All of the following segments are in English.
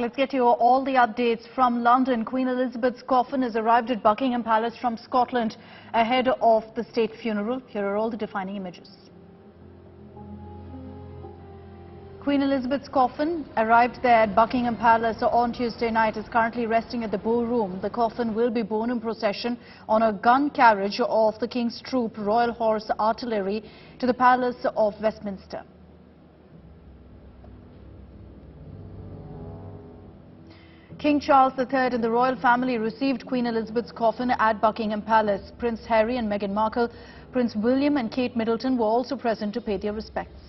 Let's get you all the updates from London. Queen Elizabeth's coffin has arrived at Buckingham Palace from Scotland ahead of the state funeral. Here are all the defining images. Queen Elizabeth's coffin arrived there at Buckingham Palace on Tuesday night. Is currently resting at the ballroom. The coffin will be borne in procession on a gun carriage of the King's Troop Royal Horse Artillery to the Palace of Westminster. King Charles III and the royal family received Queen Elizabeth's coffin at Buckingham Palace. Prince Harry and Meghan Markle, Prince William and Kate Middleton were also present to pay their respects.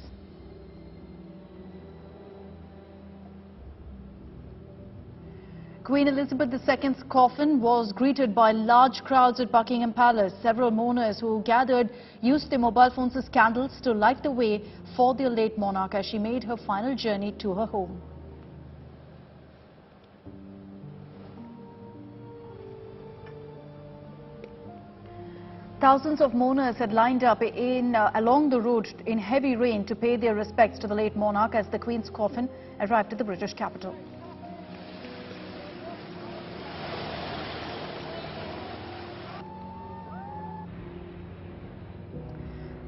Queen Elizabeth II's coffin was greeted by large crowds at Buckingham Palace. Several mourners who gathered used their mobile phones as candles to light the way for their late monarch as she made her final journey to her home. Thousands of mourners had lined up along the road in heavy rain to pay their respects to the late monarch as the Queen's coffin arrived at the British capital.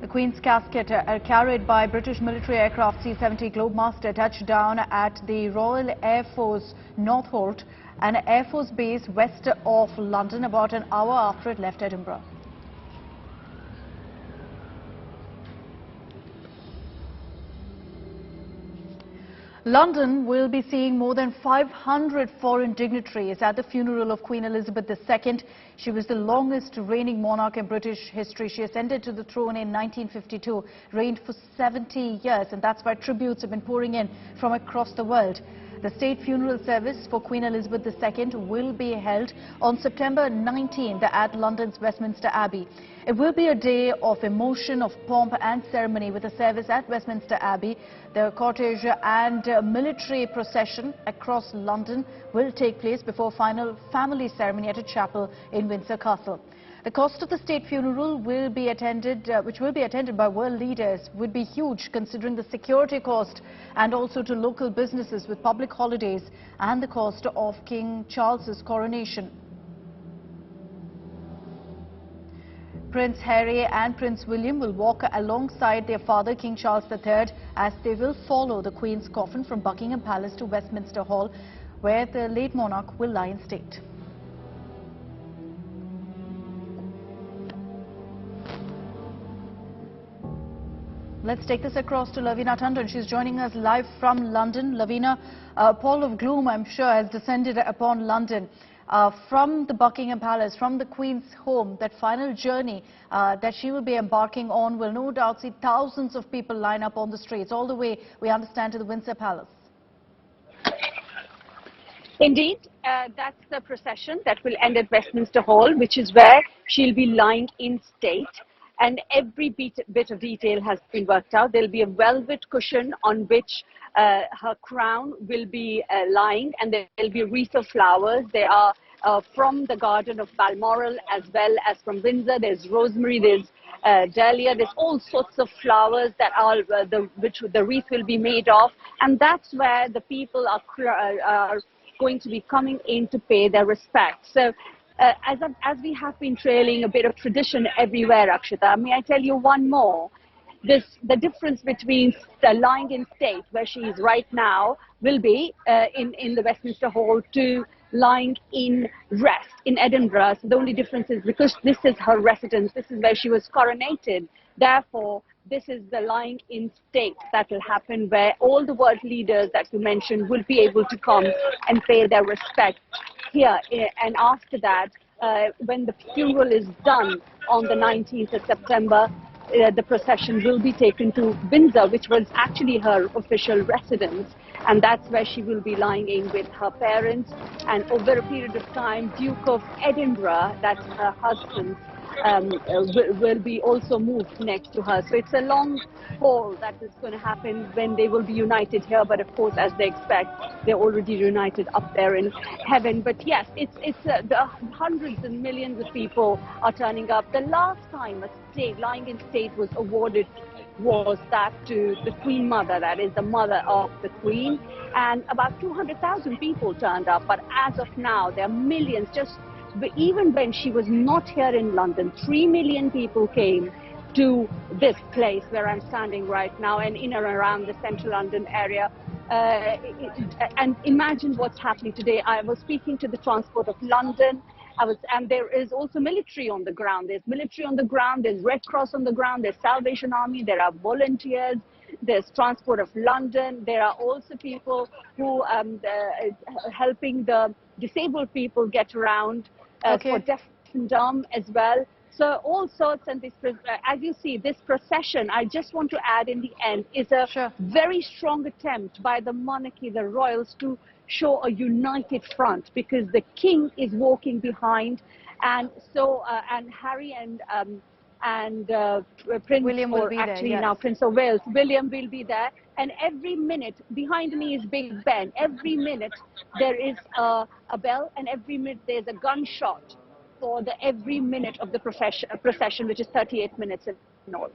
The Queen's casket, carried by British military aircraft C-70 Globemaster, touched down at the Royal Air Force Northolt, an Air Force base west of London, about an hour after it left Edinburgh. London will be seeing more than 500 foreign dignitaries at the funeral of Queen Elizabeth II. She was the longest reigning monarch in British history. She ascended to the throne in 1952, reigned for 70 years, and that's why tributes have been pouring in from across the world. The state funeral service for Queen Elizabeth II will be held on September 19th at London's Westminster Abbey. It will be a day of emotion, of pomp and ceremony with a service at Westminster Abbey. The cortege and military procession across London will take place before final family ceremony at a chapel in Windsor Castle. The cost of the state funeral will be attended, which will be attended by world leaders, would be huge considering the security cost and also to local businesses with public holidays and the cost of King Charles's coronation. Prince Harry and Prince William will walk alongside their father, King Charles III, as they will follow the Queen's coffin from Buckingham Palace to Westminster Hall, where the late monarch will lie in state. Let's take this across to Lavina Tandon. She's joining us live from London. Lavina, pall of gloom, I'm sure, has descended upon London. From the Buckingham Palace, from the Queen's home, that final journey that she will be embarking on will no doubt see thousands of people line up on the streets, all the way, we understand, to the Windsor Palace. Indeed, that's the procession that will end at Westminster Hall, which is where she'll be lying in state. And every bit of detail has been worked out. There'll be a velvet cushion on which her crown will be lying, and there'll be a wreath of flowers. They are from the garden of Balmoral as well as from Windsor. There's rosemary, there's dahlia, there's all sorts of flowers that are which the wreath will be made of, and that's where the people are going to be coming in to pay their respects. So as we have been trailing a bit of tradition everywhere, Akshita, may I tell you one more? The difference between lying in state, where she is right now, will be in the Westminster Hall, to lying in rest in Edinburgh. So the only difference is because this is her residence, this is where she was coronated. Therefore, this is the lying in state that will happen, where all the world leaders that you mentioned will be able to come and pay their respect here. And after that, when the funeral is done on the 19th of September, the procession will be taken to Windsor, which was actually her official residence, and that's where she will be lying in with her parents, and over a period of time, Duke of Edinburgh, that's her husband, will be also moved next to her. So it's a long haul that is going to happen when they will be united here, but of course, as they expect, they're already united up there in heaven. But yes, the hundreds and millions of people are turning up. The last time a state, lying in state, was awarded was that to the Queen Mother, that is the mother of the Queen, and about 200,000 people turned up. But as of now, there are millions. Even when she was not here in London, 3 million people came to this place where I'm standing right now and in and around the central London area. And imagine what's happening today. I was speaking to the Transport of London. And there is also military on the ground. There's military on the ground, there's Red Cross on the ground, there's Salvation Army, there are volunteers, there's Transport of London. There are also people who helping the disabled people get around for deaf and dumb as well. So all sorts, and this, as you see, this procession, I just want to add in the end, is a very strong attempt by the monarchy, the royals, to show a united front, because the king is walking behind, and so and Harry and Prince William will be actually there, yes. Now Prince of Wales, William will be there, and every minute behind me is Big Ben. Every minute there is a bell, and every minute there's a gunshot for every minute of the procession, which is 38 minutes in all.